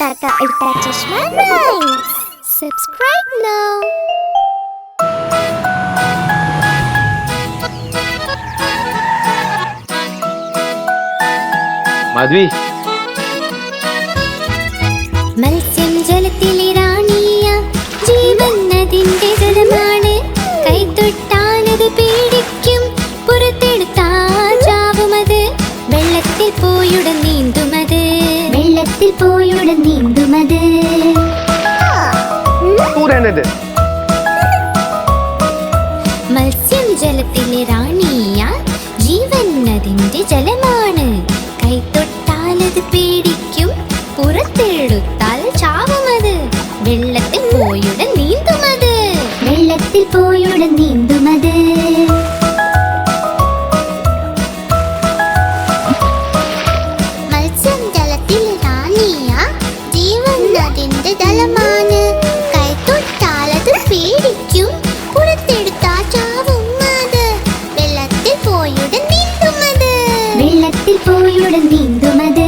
Ultra Chashma Rhymes. Subscribe now. Madhvi. മത്സ്യം ജലത്തിലെ റാണിയ ജീവൻ അതിന്റെ ജലമാണ് കൈതൊട്ടാലത് പേടിക്കും പുറത്തെടുത്താൽ ചാവുമത് വെള്ളത്തിൽ പോയുടൻ നീന്തുമത് വെള്ളത്തിൽ പോയുടൻ നീന്തുമത് മത്സ്യം ജലത്തിലെ റാണിയ ജീവൻ അതിന്റെ ജലമാണ് കൈതൊട്ടാലത് പേടിക്കും പുറത്തെടുത്താൽ ചാവുമത് വെള്ളത്തിൽ പോയുടൻ നീന്തുമത് വെള്ളത്തിൽ പോയുടൻ നീന്തുമത് മത്സ്യം ജലത്തിൽ റാണിയ ജീവൻ അതിന്റെ ജലമാണ് കൈതൊട്ടാലത് പേടിക്കും പുറത്തെടുത്താൽ ചാവുമത് വെള്ളത്തിൽ പോയുടൻ നീന്തുമത് വെള്ളത്തിൽ പോയുടൻ നീന്തുമത്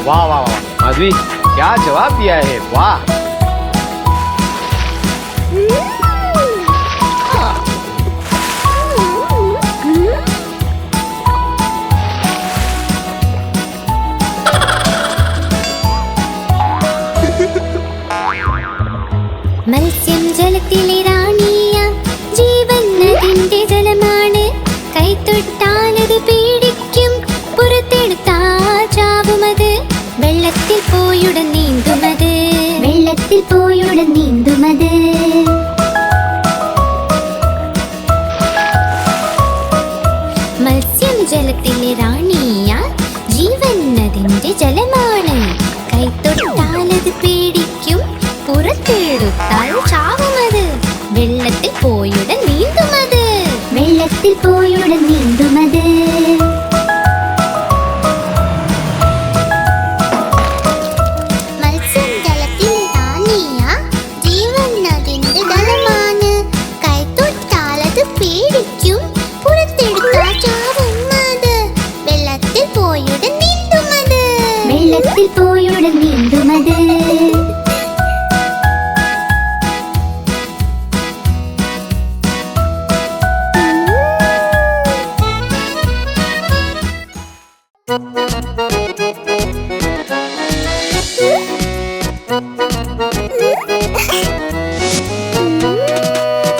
वाह वाह वाह माधवी क्या जवाब दिया है वाह മത്സ്യം ജലത്തിലെ റാണിയ ജീവൻ അതിന്റെ ജലമാണ് കൈതൊട്ടാലത് പേടിക്കും പുറത്തെടുത്താൽ ചാവുമത് വെള്ളത്തിൽ പോയുടൻ നീന്തുമത് വെള്ളത്തിൽ പോയുടൻ നീന്തുമത് മത്സ്യം ജലത്തിലെ റാണിയ ജീവൻ അതിന്റെ ജലമാണ് കൈതൊട്ടാലത് പേടിക്കും പുറത്തെടുത്താൽ ചാവുമത് വെള്ളത്തിൽ പോയുടൻ നീന്തുമത് വെള്ളത്തിൽ പോയുടൻ നീന്തുമത് വെള്ളത്തിൽ പോയുടൻ നീന്തുമത്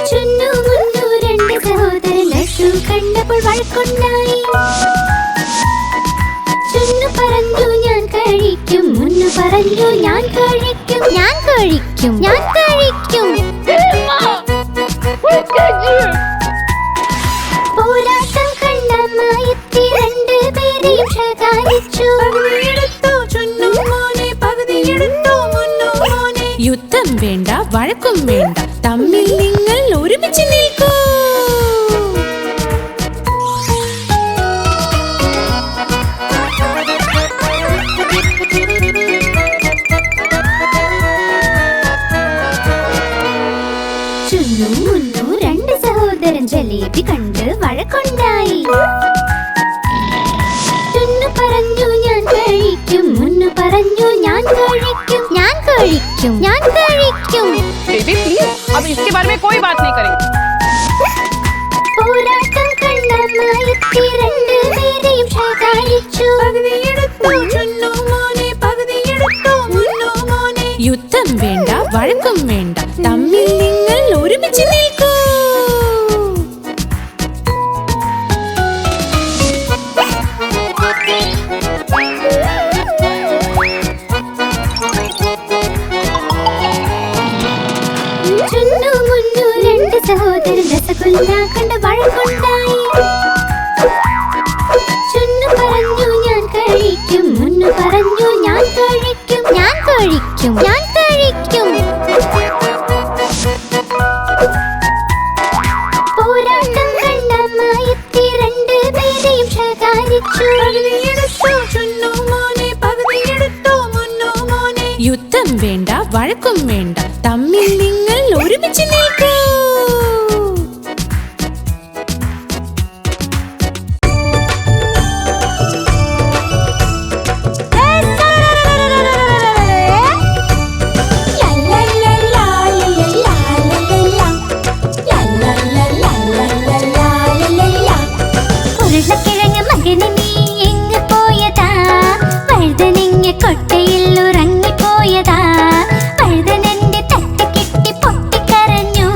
ചുന്നു മുന്നു രണ്ട് സഹോദരൻ ലഡ്ഡു കണ്ടപ്പോൾ വഴക്കുണ്ടായി ചുന്നു പറഞ്ഞു ഞാൻ കഴിക്കും മുന്നു പറഞ്ഞു ഞാൻ കഴിക്കും ഞാൻ കഴിക്കും ഞാൻ കഴിക്കും പോരാട്ടം കണ്ടമായെത്തി രണ്ട് പേരെയും ശകാരിച്ചു യുദ്ധം വേണ്ട വഴക്കും വേണ്ട തമ്മിൽ നിങ്ങൾ ഒരുമിച്ച് നിൽക്കൂ ചുന്നു മുന്നു രണ്ട് സഹോദരൻ ജലേബി കണ്ട് വഴക്കുണ്ടായി ചുന്നു പറഞ്ഞു ഞാൻ കഴിക്കും മുന്നു പറഞ്ഞു ഞാൻ കഴിക്കും ഞാൻ കഴിക്കും ഞാൻ കഴിക്കും बेबी प्लीज अब इसके बारे में कोई बात नहीं करेंगे പോരാട്ടം കണ്ടമായെത്തി രണ്ട് പേരെയും ശകാരിച്ചു യുദ്ധം വേണ്ട വഴക്കും വേണ്ട തമ്മിൽ നിങ്ങൾ ഒരുമിച്ച് നിൽക്കൂ ചുന്നു മുന്നു രണ്ട് സഹോദരൻ രസഗുല്ല കണ്ട് വഴക്കുണ്ടായി ചുന്നു പറഞ്ഞു ഞാൻ കഴിക്കും മുന്നു പറഞ്ഞു ഞാൻ കഴിക്കും ഞാൻ കഴിക്കും ഞാൻ കഴിക്കും പോരാട്ടം കണ്ടമായെത്തി രണ്ട് പേരെയും ശകാരിച്ചു യുദ്ധം വേണ്ട വഴക്കും വേണ്ട തമ്മിൽ നിങ്ങൾ ഒരുമിച്ച് നിൽക്കൂ ഉരുളക്കിഴങ്ങ് മകന് നീ എങ്ങ് പോയതാ വഴുതനങ്ങ കൊട്ടയിൽ ഉറങ്ങിപ്പോയതാ വഴുതനന്റെ തട്ട് കിട്ടി പൊട്ടിക്കരഞ്ഞു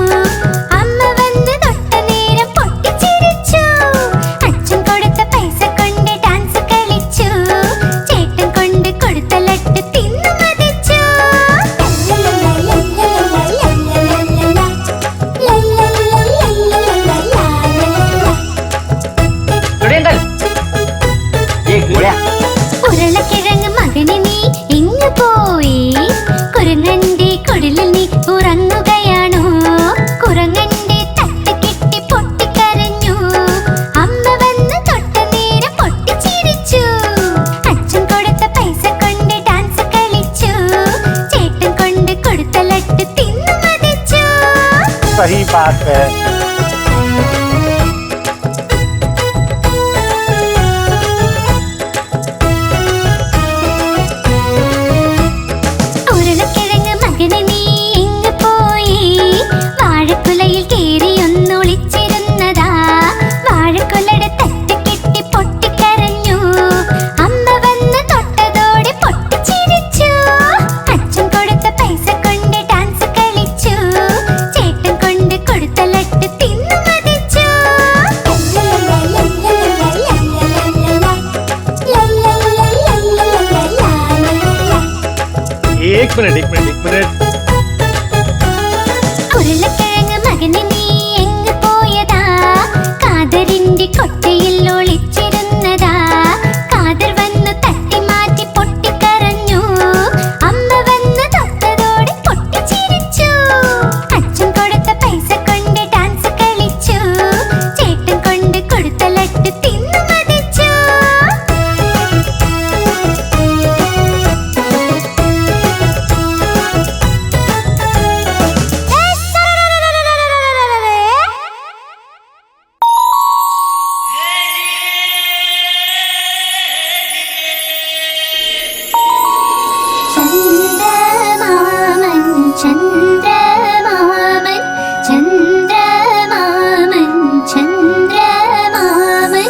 അമ്മ വന്ന് തൊട്ട നേരം പൊട്ടിച്ചിരിച്ചു അച്ഛൻ കൊടുത്ത പൈസ കൊണ്ട് ഡാൻസ് കളിച്ചു ചേട്ടൻ കൊണ്ട് കൊടുത്ത ലട്ട് തിന്നു മതിച്ചു ഉരുളക്കിഴങ്ങ് മകന് നീ എങ്ങ് പോയി കുരങ്ങന്റെ കുടിലിൽ നീ ഉറങ്ങുകയാണോ കുരങ്ങന്റെ തട്ട് കിട്ടി പൊട്ടിക്കരഞ്ഞു അമ്മ വന്ന് തൊട്ട നേരം പൊട്ടിച്ചിരിച്ചു അച്ഛൻ കൊടുത്ത പൈസ കൊണ്ട് ഡാൻസ് കളിച്ചു ചേട്ടൻ കൊണ്ട് കൊടുത്ത ലട്ട് തിന്നു മതിച്ചു सही बात है। ഉരുളക്കിഴങ്ങ് മകന് നീ എങ്ങ് പോയി വാഴക്കുലയിൽ കേറി ഒന്നൊളിച്ചിരുന്നതാ വാഴക്കുലയുടെ തട്ട് കിട്ടി പൊട്ടിക്കരഞ്ഞു അമ്മ വന്ന് തൊട്ടതോടെ പൊട്ടിച്ചിരിച്ചു അച്ഛൻ കൊടുത്ത പൈസ കൊണ്ട് ഡാൻസ് കളിച്ചു ചേട്ടൻ കൊണ്ട് കൊടുത്ത ലട്ട് തിന്നു മതിച്ചു एक मिनट ഉരുളക്കിഴങ്ങ് മകന് നീ എങ്ങ് പോയതാ കാതറിന്റെ കൊട്ടയിൽ ഒളിച്ചിരുന്നതാ കാതർ വന്നു തട്ടി മാറ്റി പൊട്ടിക്കരഞ്ഞു അമ്മ വന്ന് തൊട്ടതോടെ പൊട്ടിച്ചിരിച്ചു അച്ഛൻ കൊടുത്ത പൈസ കൊണ്ട് ഡാൻസ് കളിച്ചു ചേട്ടൻ കൊണ്ട് കൊടുത്ത ലട്ട് തിന്നു മതിച്ചു ചന്ദ്രമാമൻ ചന്ദ്രമാമൻ ചന്ദ്രമാമൻ ചന്ദ്രമാമൻ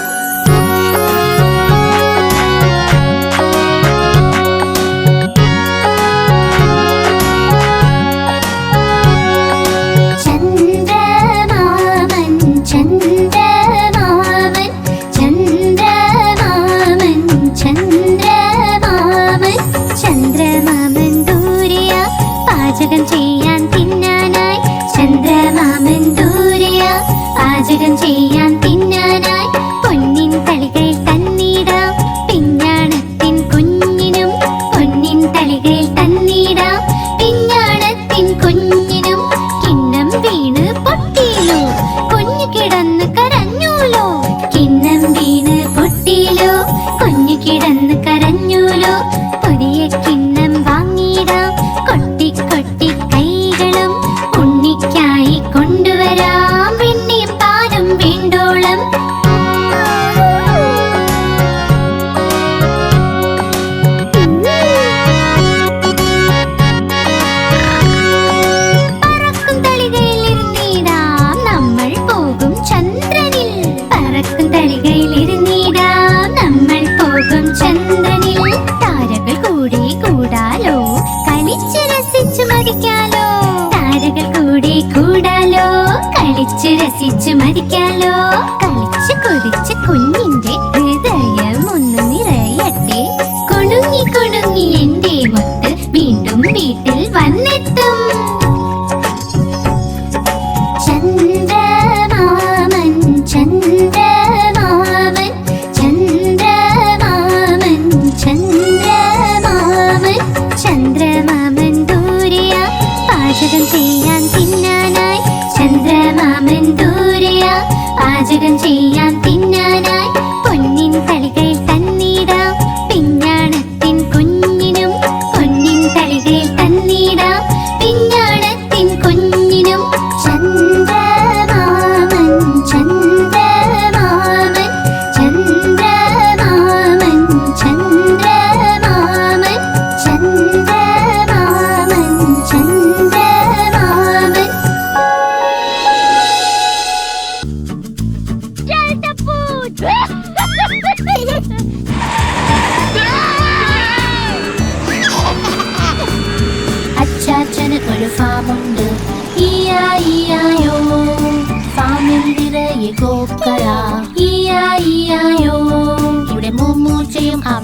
ചന്ദ്രമാമൻ ചന്ദ്രമാമൻ ചന്ദ്രമാമൻ ചന്ദ്രമാമൻ ചന്ദ്രമാമൻ ദൂരെയാ പാചകം ചെയ്യാൻ തിന്നാനായി ചന്ദ്രമാമൻ ദൂരെയാ പാചകം ചെയ്യാൻ തിന്നാനായി പൊന്നിൻ തളികയിൽ തന്നിടാം പിഞ്ഞാണത്തിൻ കുഞ്ഞിനും പൊന്നിൻ തളികയിൽ തന്നിടാം പിഞ്ഞാണത്തിൻ കുഞ്ഞിനും കിണ്ണം വീണ് പൊട്ടിയിലോ കുഞ്ഞു കിടന്ന് കരഞ്ഞൂലോ കിണ്ണം വീണ് പൊട്ടിയിലോ കുഞ്ഞു കിടന്ന് കരഞ്ഞൂലോ പുതിയ കിണ്ണം വാങ്ങിയിടാം കൊട്ടി കൊട്ടി കൈകളും ഉണ്ണിക്കായി കൊണ്ടുവരാം വെണ്ണയും പാലും വേണ്ടോളം പറക്കും തളികയിൽ ഇരുന്നിടാം നമ്മൾ പോകും ചന്ദ്രനിൽ പറക്കും തളികയിൽ ഇരുന്നിടാം നമ്മൾ പോകും ചന്ദ്രനിൽ താരകൾ കൂടി കൂടാലോ കളിച്ചു രസിച്ചു മരിക്കാലോ താരകൾ കൂടി കൂടാലോ കളിച്ചു രസിച്ചു മരിക്കാലോ കളിച്ചു കൊതിച്ച് കുഞ്ഞിന്റെ ഹൃദയം ഒന്ന് നിറയട്ടെ കുണുങ്ങി കുണുങ്ങി എന്റെ മുത്ത് വീണ്ടും വീട്ടിൽ വന്നെത്തും ചന്ദ്രമാമൻ ചന്ദ്രമാമൻ ചന്ദ്രമാമൻ ചന്ദ്രമാമൻ ചന്ദ്രമാമൻ ദൂരെയാ പാചകം ചെയ്യാൻ തിന്നാനായി ചന്ദ്രമാമൻ ദൂരെയാ പാചകം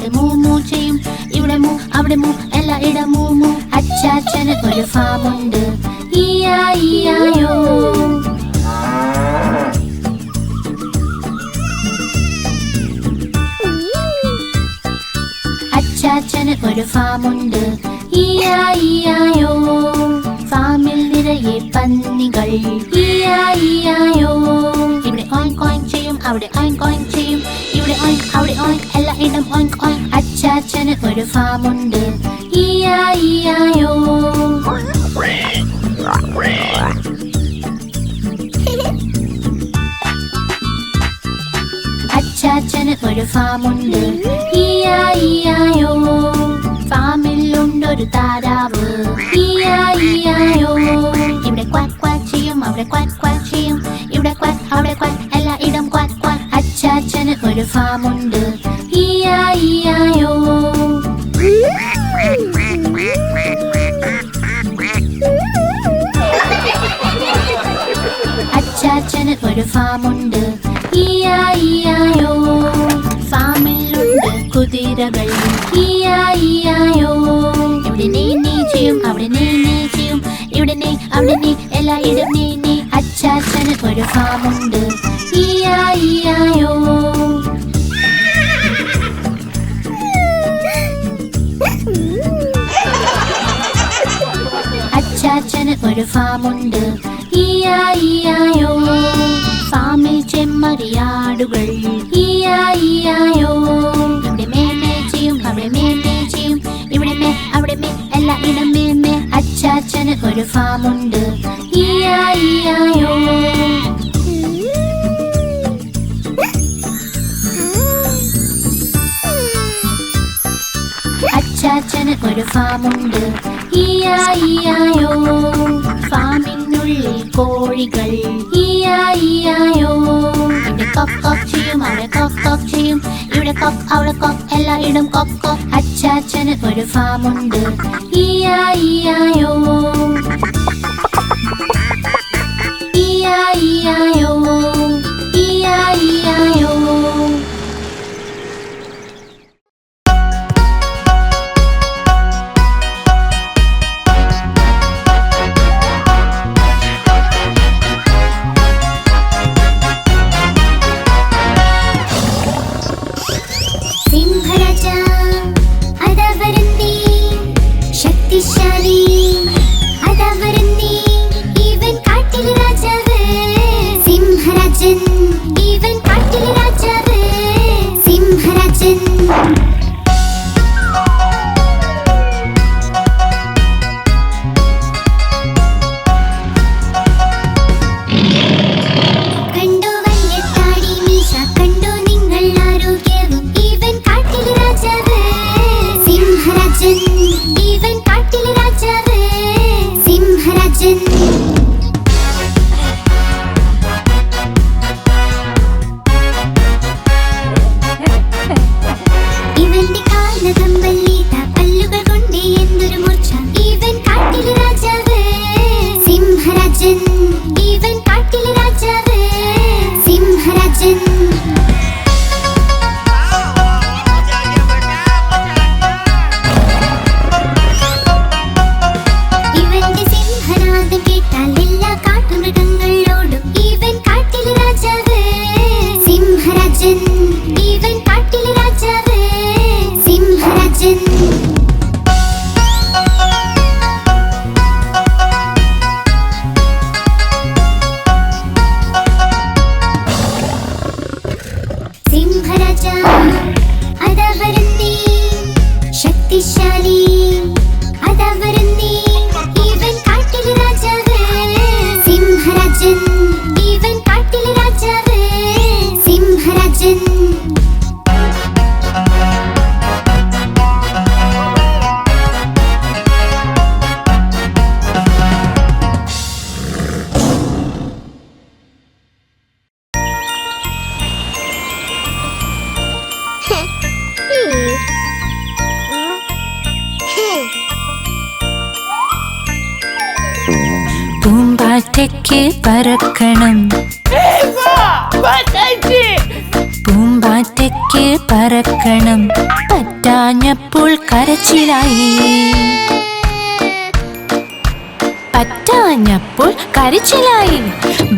അവിടെ മൂമൂ ചെയ്യും, ഇവിടെ മൂ അവിടെ മൂ എല്ലായിടം മൂമൂ. അച്ചാച്ചന് ഒരു ഫാമുണ്ട്, ഈയായിയായോ. അച്ചാച്ചന് ഒരു ഫാമുണ്ട്, ഈയായിയായോ. ഫാമിൽ നിറയെ പന്നികൾ, ഈയായിയായോ. ഇവിടെ ഓയിങ്ക് ഓയിങ്ക് ചെയ്യും, അവിടെ ഓയിങ്ക് ഓയിങ്ക് ചെയ്യും, ഇവിടെ ഓയിങ്ക് അവിടെ ഓയിങ്ക് എല്ലായിടം ഓയിങ്ക് ഓയിങ്ക്. അച്ചാച്ചന് ഒരു ഫാമുണ്ട്, ഈയായിയായോ. അച്ചാച്ചന് ഒരു ഫാമുണ്ട്, ഈയായിയായോ. ഫാമിലുണ്ടൊരു താരാവ്, ഈയായിയായോ. ഇവിടെ ക്വാക്ക് ക്വാക്ക് ചെയ്യും, അവിടെ ക്വാക്ക് ക്വാക്ക് ചെയ്യും, ഇവിടെ ക്വാക്ക് അവിടെ ക്വാക്ക് എല്ലായിടം ക്വാക്ക് ക്വാക്ക്. അച്ചാച്ചന് ഒരു ഫാമുണ്ട്, ഈയായിയായോ. അച്ചാച്ചന് ഒരു ഫാമുണ്ട്, ഈയായിയായോ. ഫാമിലുണ്ട് കുതിരകൾ, ഈയായിയായോ. ഇവിടെ നീ ചെയ്യും, അവിടെ നീ ചെയ്യും, ഇവിടെ നീ അവിടെ നീ എല്ലായിടം നീ. അച്ചാച്ചന് ഒരു ഫാമുണ്ട്, ഈയായിയായോ. അച്ചാച്ചന് ഒരു ഫാമുണ്ട്, ഈയായിയായോ. ഫാമിൽ ചെമ്മരിയാടുകൾ, ഈയായിയായോ. ഇവിടെ മേമേ ചെയ്യും, അവിടെ മേമേ ചെയ്യും, ഇവിടെ മേ അവിടെ മേ എല്ലായിടം മേമേ. അച്ചാച്ചന് ഒരു ഫാമുണ്ട്, ഈയായിയായോ. അച്ചാച്ചന് ഒരു ഫാമുണ്ട്, ഈയായിയായോ. ഫാമിനുള്ളിൽ കോഴികൾ, ഈയായിയായോ. ഇവിടെ കൊക്ക് കൊക്ക് ചെയ്യും, അവിടെ കൊക്ക് കൊക്ക് ചെയ്യും, ഇവിടെ കൊക്ക് അവിടെ കൊക്ക് എല്ലായിടം കൊക്ക് കൊക്ക്. അച്ചാച്ചന് ഒരു ഫാമുണ്ട്, ഈയായിയായോ. ഈയായിയായോ, ഈയായിയായോ. സിംഹരാജ അതാ വരുന്നേ, ശക്തിശാലി അതാ വരുന്നേ, ഇവൻ കാട്ടിലെ രാജാവ്. സിംഹരാജൻ ഇവൻ കാട്ടിലെ രാജാവ്, സിംഹരാജൻ. കണ്ടോ വലിയ താടി മീശ, കണ്ടോ നിങ്ങൾ ആരോഗ്യവും, ഇവൻ കാട്ടിലെ രാജാവ്. സിംഹരാജൻ ഇവൻ കാട്ടിലെ രാജാവ്, സിംഹരാജൻ. ഇവന്റെ കാൽനഖം വല്ലിത, പല്ലുകൾ കൊണ്ട് എന്തൊരു മൂർച്ച, ഇവൻ കാട്ടിലെ രാജാവ്. സിംഹരാജൻ ഇവൻ കാട്ടിലെ രാജാവ്, സിംഹരാജൻ. ഇവന്റെ സിംഹനാദം കേട്ടാൽ എല്ലാ കാട്ടുമൃഗങ്ങളോടും, ഇവൻ കാട്ടിലെ രാജാവ്. സിംഹരാജൻ ഇവൻ കാട്ടിലെ രാജാവ്, സിംഹരാജൻ. സിംഹരാജ അതാ വരുന്നേ, ശക്തിശാലി അതാ വരുന്നേ, ഇവൻ കാട്ടിലെ രാജാവ്. സിംഹരാജൻ ഇവൻ കാട്ടിലെ രാജാവ്, സിംഹരാജൻ. പൂമ്പാറ്റയ്ക്ക് പറക്കണം, പൂമ്പാറ്റയ്ക്ക് പറക്കണം, പറ്റാഞ്ഞപ്പോൾ കരച്ചിലായി പറ്റാഞ്ഞപ്പോൾ കരച്ചിലായി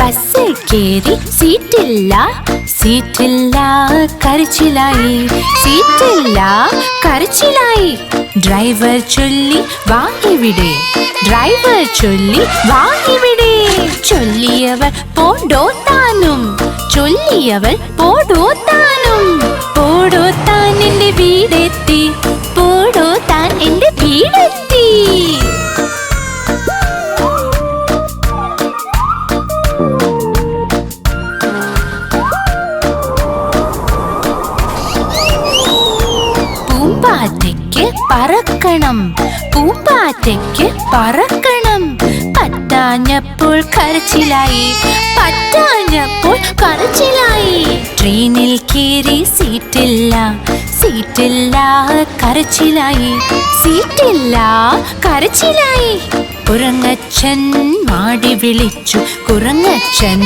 ബസ്സിൽ കേറി സീറ്റില്ല സീറ്റില്ല കരച്ചിലായി സീറ്റില്ല കരച്ചിലായി ഡ്രൈവർ ചൊല്ലി വാ ഇവിടെ ഡ്രൈവർ ചൊല്ലി വാ ഇവിടെ ചൊല്ലിയവൾ പോടോ താനും ചൊല്ലിയവൾ പോടോ താനും പോടോ താൻ എന്റെ വീടെത്തി പോടോ താൻ എന്റെ വീടെത്തി പൂമ്പാറ്റയ്ക്ക് പറക്കണം പൂമ്പാറ്റയ്ക്ക് പറക്കണം പറ്റാഞ്ഞപ്പോൾ കരച്ചിലായി പറ്റാഞ്ഞപ്പോൾ കരച്ചിലായി ട്രെയിനിൽ കേറി സീറ്റില്ല സീറ്റില്ല കരച്ചിലായി സീറ്റില്ല കരച്ചിലായി കുരങ്ങച്ചൻ മാടി വിളിച്ചു കുരങ്ങച്ചൻ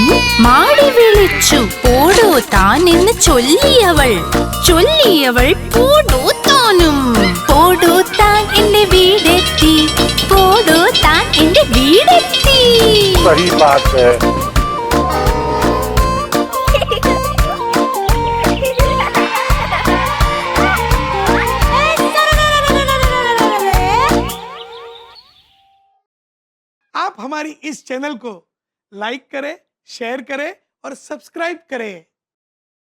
മാടി വിളിച്ചു പോടോ താൻ എന്ന് ചൊല്ലിയവൾ ചൊല്ലിയവൾ പോടോ താനും പോടോ താൻ എന്റെ വീടെത്തി പോടോ താൻ എന്റെ വീടെത്തി सही बात है आप हमारी इस चैनल को लाइक करें, शेयर करें और सब्सक्राइब करें।